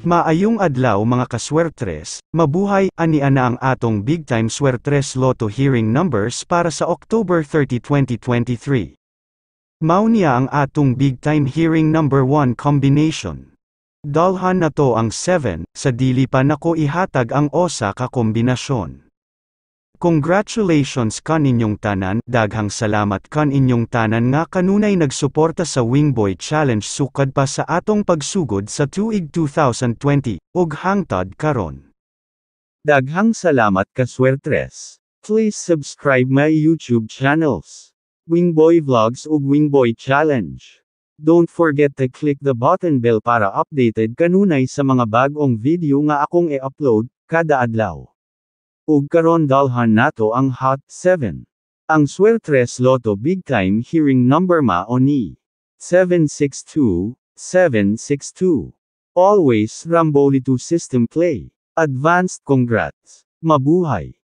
Maayong adlaw mga kaswertres, mabuhay, ania na ang atong Big Time Swertres Lotto hearing numbers para sa October 30, 2023. Mao niya ang atong Big Time hearing number 1 combination. Dalhan na to ang 7, sa dili pa nako ihatag ang osa ka kombinasyon. Congratulations kaninyong tanan, daghang salamat kaninyong tanan nga kanunay nagsuporta sa Wingboy Challenge sukad pa sa atong pagsugod sa tuig 2020, ug hangtod karon. Daghang salamat kaswertres. Please subscribe my YouTube channels, Wingboy Vlogs ug Wingboy Challenge. Don't forget to click the button bell para updated kanunay sa mga bag-ong video nga akong i-upload kada adlaw. Ug karon dalhan nato ang Hot 7. Ang Swertres Lotto Big Time hearing number mao ni 762, 762. Always Rambolito system play. Advanced congrats. Mabuhay.